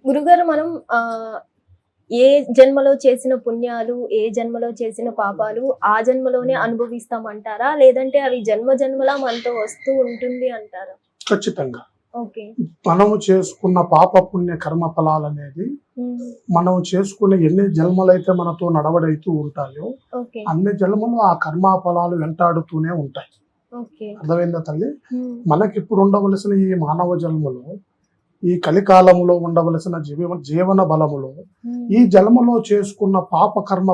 గురుగారు మనం ఏ జన్మలో చేసిన పుణ్యాలు, ఏ జన్మలో చేసిన పాపాలు ఆ జన్మలోనే అనుభవిస్తామంటారా? లేదంటే అవి జన్మ జన్మలా మనతో వస్తూ ఉంటుంది అంటారా? ఖచ్చితంగా. ఓకే. మనము చేసుకున్న పాప పుణ్య కర్మ ఫలాలనేది మనం చేసుకునే ఎన్ని జన్మలైతే మనతో నడవడైతూ ఉంటాయో ఓకే. అన్ని జన్మలు ఆ కర్మ ఫలాలు వెంటాడుతూనే ఉంటాయి. ఓకే. అర్థమైందా తల్లి? మనకిప్పుడు ఉండవలసిన ఈ మానవ జన్మలో, ఈ కలికాలంలో ఉండవలసిన జీవన బలములో ఈ జన్మలో చేసుకున్న పాప కర్మ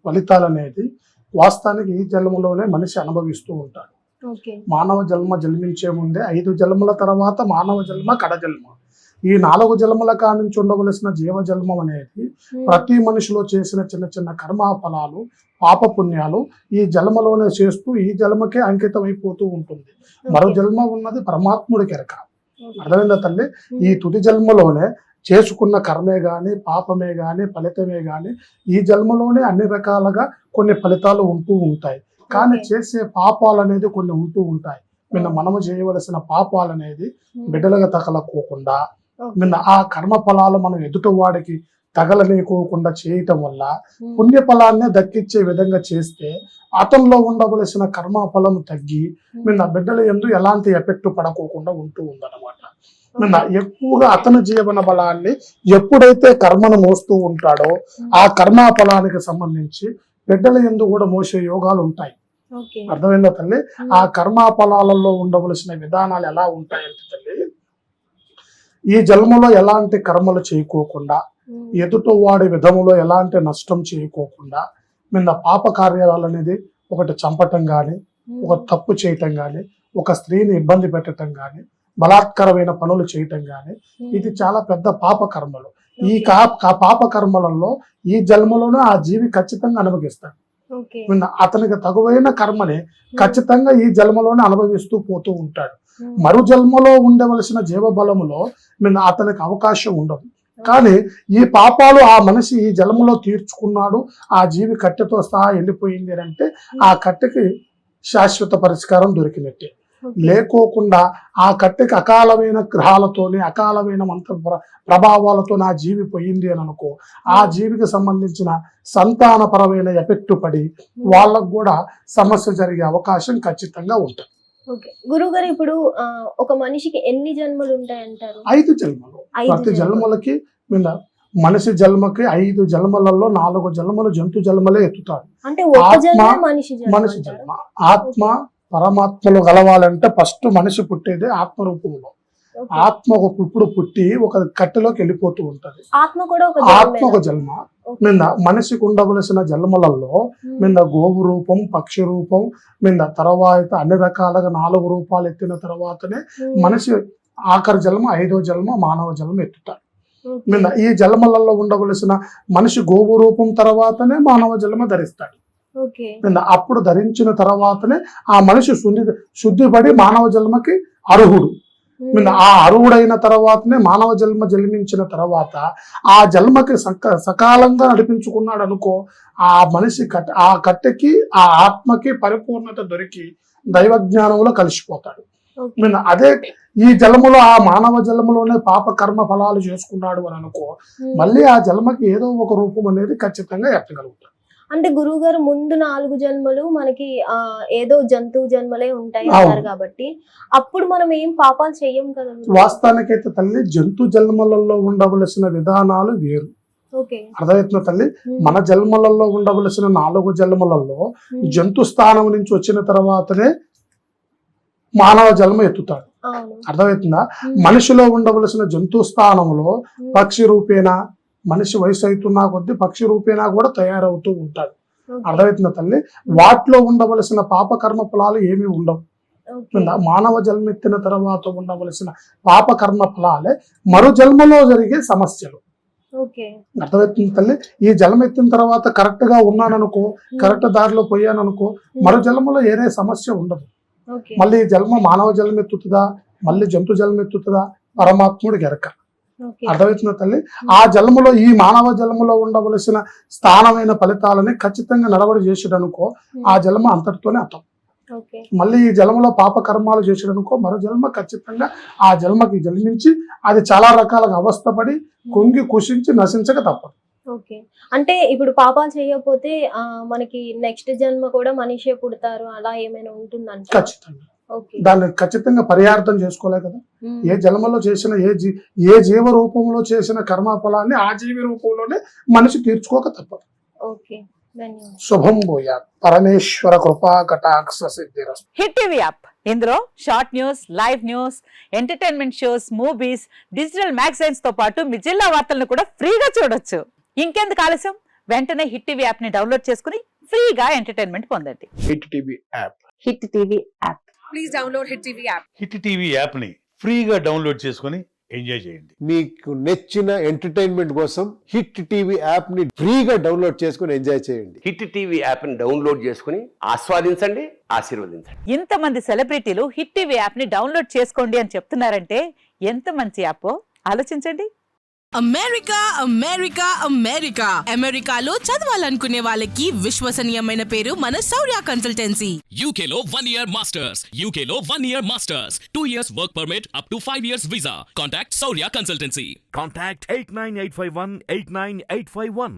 ఫలితాలనేది వాస్తవానికి ఈ జన్మలోనే మనిషి అనుభవిస్తూ ఉంటాడు. మానవ జన్మ జన్మించే ముందే 5 జన్మల తర్వాత మానవ జన్మ కడజన్మ. ఈ 4 జన్మల కానుంచి ఉండవలసిన జీవజన్మం అనేది ప్రతి మనిషిలో చేసిన చిన్న చిన్న కర్మ ఫలాలు, పాప పుణ్యాలు ఈ జన్మలోనే చేస్తూ ఈ జన్మకే అంకితం అయిపోతూ ఉంటుంది. మరో జన్మ ఉన్నది పరమాత్ముడికి ఎరక. అర్థమైందా తల్లి? ఈ తుది జన్మలోనే చేసుకున్న కర్మే గాని, పాపమే గాని, ఫలితమే గాని ఈ జన్మలోనే అన్ని రకాలుగా కొన్ని ఫలితాలు ఉంటూ ఉంటాయి. కానీ చేసే పాపాలు అనేది కొన్ని ఉంటూ ఉంటాయి. మనము చేయవలసిన పాపాలు అనేది బిడ్డలుగా తగలకోకుండా ఆ కర్మ ఫలాలు మనం ఎదుటి వాడికి తగలలేకోకుండా చేయటం వల్ల పుణ్య ఫలాన్నే దక్కించే విధంగా చేస్తే అతనిలో ఉండవలసిన కర్మ ఫలం తగ్గి బిడ్డల యందు ఎలాంటి ఎఫెక్ట్ పడకోకుండా ఉంటూ ఉందన్నమాట. ఎక్కువగా అతని జీవన బలాన్ని ఎప్పుడైతే కర్మను మోస్తూ ఉంటాడో ఆ కర్మ ఫలానికి సంబంధించి బిడ్డల యందు కూడా మోసే యోగాలు ఉంటాయి. అర్థమైందా తల్లి? ఆ కర్మ ఫలాలలో ఉండవలసిన విధానాలు ఎలా ఉంటాయంటే తల్లి, ఈ జన్మలో ఎలాంటి కర్మలు చేయకోకుండా, ఎదుటి వాడి విధములో ఎలాంటి నష్టం చేయకోకుండా పాప కార్యాలు అనేది ఒకటి చంపటం గాని, ఒక తప్పు చేయటం గాని, ఒక స్త్రీని ఇబ్బంది పెట్టడం గాని, బలాత్కరమైన పనులు చేయటం గాని ఇది చాలా పెద్ద పాప కర్మలు. ఈ పాప కర్మలలో ఈ జన్మలోనే ఆ జీవి ఖచ్చితంగా అనుభవిస్తాడు. అతనికి తగువైన కర్మని ఖచ్చితంగా ఈ జన్మలోనే అనుభవిస్తూ పోతూ ఉంటాడు. మరు జన్మలో ఉండవలసిన జీవబలములో అతనికి అవకాశం ఉండదు. కానీ ఈ పాపాలు ఆ మనిషి ఈ జన్మలో తీర్చుకున్నాడు, ఆ జీవి కట్టెతో సహా వెళ్ళిపోయింది అంటే ఆ కట్టెకి శాశ్వత పరిష్కారం దొరికినట్టే. లేకోకుండా ఆ కట్టెకి అకాలమైన గ్రహాలతోని, అకాలమైన మంత్ర ప్రభావాలతో నా జీవి పోయింది అని అనుకో, ఆ జీవికి సంబంధించిన సంతానపరమైన ఎఫెక్ట్ పడి వాళ్ళకు కూడా సమస్య జరిగే అవకాశం ఖచ్చితంగా ఉంటుంది. గురుగారు, ఇప్పుడు ఒక మనిషికి ఎన్ని జన్మలు ఉంటాయంటారు? 5 జన్మలు. ప్రతి జన్మలకి మనిషి జన్మకి 5 జన్మలలో 4 జన్మలు జంతు జన్మలే ఎత్తుతాడు. మనిషి జన్మ ఆత్మ పరమాత్మలో కలవాలంటే ఫస్ట్ మనిషి పుట్టేది ఆత్మ రూపంలో. ఆత్మ ఇప్పుడు పుట్టి ఒక కట్టెలోకి వెళ్ళిపోతూ ఉంటది. ఆత్మ ఒక జన్మ. మనిషికి ఉండవలసిన జన్మలలో గోవు రూపం, పక్షి రూపం తర్వాత అన్ని రకాలుగా 4 రూపాలు ఎత్తిన తర్వాతనే మనిషి ఆఖరి జన్మ 5వ జన్మ మానవ జన్మ ఎత్తుతాడు. ఈ జన్మలలో ఉండవలసిన మనిషి గోవు రూపం తర్వాతనే మానవ జన్మ ధరిస్తాడు. అప్పుడు ధరించిన తర్వాతనే ఆ మనిషి శుద్ధిపడి మానవ జన్మకి అర్హుడు. ఆ అర్హుడైన తర్వాతనే మానవ జన్మ జన్మించిన తర్వాత ఆ జన్మకి సకాలంగా నడిపించుకున్నాడు అనుకో, ఆ మనిషి ఆ కట్టెకి ఆ ఆత్మకి పరిపూర్ణత దొరికి దైవజ్ఞానంలో కలిసిపోతాడు. అదే ఈ జన్మలో ఆ మానవ జన్మలోనే పాప కర్మ ఫలాలు చేసుకున్నాడు అని అనుకో, మళ్ళీ ఆ జన్మకి ఏదో ఒక రూపం అనేది ఖచ్చితంగా ఎత్తగలుగుతాడు. అంటే గురువు గారు ముందు 4 జన్మలు మనకి ఏదో జంతువు జన్మలే ఉంటాయి అన్నారు కాబట్టి అప్పుడు మనం ఏం పాపాలు చెయ్యం కదా. వాస్తవానికైతే తల్లి జంతు జన్మలలో ఉండవలసిన విధానాలు వేరు. అర్థమవుతున్న తల్లి? మన జన్మలలో ఉండవలసిన 4 జన్మలలో జంతు స్థానం నుంచి వచ్చిన తర్వాతనే మానవ జన్మ ఎత్తుతాడు. అర్థమవుతుందా? మనిషిలో ఉండవలసిన జంతు స్థానంలో పక్షి రూపేణ, మనిషి వయసు అవుతున్నా కొద్దీ పక్షి రూపేణా కూడా తయారవుతూ ఉంటాడు. అర్థమవుతుందా తల్లి? వాటిలో ఉండవలసిన పాప కర్మ ఫలాలు ఏమీ ఉండవు. మానవ జన్మెత్తిన తర్వాత ఉండవలసిన పాప కర్మ ఫలాలే మరో జన్మలో జరిగే సమస్యలు. అర్థమవుతుంది తల్లి? ఈ జన్మ ఎత్తిన తర్వాత కరెక్ట్ గా ఉన్నాననుకో, కరెక్ట్ దారిలో పోయాననుకో, మరో జన్మలో ఏదే సమస్య ఉండదు. మళ్ళీ జన్మ మానవ జన్మ ఎత్తుతుందా, మళ్ళీ జంతు జన్మ ఎత్తుతుందా, పరమాత్ముడికి ఎరక. అర్థమవుతున్న తల్లి? ఆ జన్మలో ఈ మానవ జన్మలో ఉండవలసిన స్థానమైన ఫలితాలని ఖచ్చితంగా నడవడి చేసేటనుకో ఆ జన్మ అంతటితోనే అర్థం. ఓకే. మళ్ళీ ఈ జన్మలో పాప కర్మాలు చేసాడనుకో మరో జన్మ ఖచ్చితంగా ఆ జన్మకి జన్మించి అది చాలా రకాలుగా అవస్థపడి కుంగి కుషించి నశించక తప్పదు. ఓకే. అంటే ఇప్పుడు పాపాలు చేయకపోతే మనకి నెక్స్ట్ జన్మ కూడా మనిషే పుడతారు అలా ఏమైనా ఉంటుందంట? ఖచ్చితంగా ఓకే. దాన్ని ఖచ్చితంగా పరిహార్థం చేసుకోలే కదా. ఏ జన్మలో చేసిన ఏ జీవ రూపంలో చేసిన కర్మఫలాన్ని ఆ జీవి రూపంలోనే మనిషి తీర్చుకోక తప్పదు. ఓకే. ధన్యవాదాలు. శుభం భూయాత్. పరమేశ్వర కృపా కటాక్ష సిద్ధిరస్తు. హిట్ టీవీ యాప్ ఇందులో short news, live news, entertainment shows, movies, digital magazines తో పాటు మీ జిల్లా వార్తలను కూడా ఫ్రీగా చూడొచ్చు. ఇంకెందుకు ఆలస్యం, వెంటనే హిట్ టీవీ యాప్ ని డౌన్లోడ్ చేసుకుని ఫ్రీగా ఎంటర్టైన్మెంట్ పొందండి. Hit TV app. Hit TV app. Please download Hit TV app. Hit TV యాప్ని ఫ్రీగా డౌన్లోడ్ చేసుకొని ఎంజాయ్ చేయండి. మీకు నచ్చిన ఎంటర్టైన్మెంట్ కోసం హిట్ టీవీ యాప్ ని ఫ్రీగా డౌన్లోడ్ చేసుకుని ఎంజాయ్ చేయండి. హిట్ టీవీ యాప్ని డౌన్లోడ్ చేసుకుని ఆస్వాదించండి, ఆశీర్వదించండి. ఇంతమంది సెలబ్రిటీలు హిట్ టీవీ యాప్ ని డౌన్లోడ్ చేసుకోండి అని చెప్తున్నారంటే ఎంత మంచి యాప్ ఆలోచించండి. అమెరికా అమెరికా అమెరికా అమెరికాలో చదవాలనుకునే వాళ్ళకి విశ్వసనీయమైన పేరు మన శౌర్య consultancy. UK Law 1 Year Masters. UK Law 1 Year Masters. 2 years work permit up to 5 years visa. Contact Saurya Consultancy. Contact 89851 89851.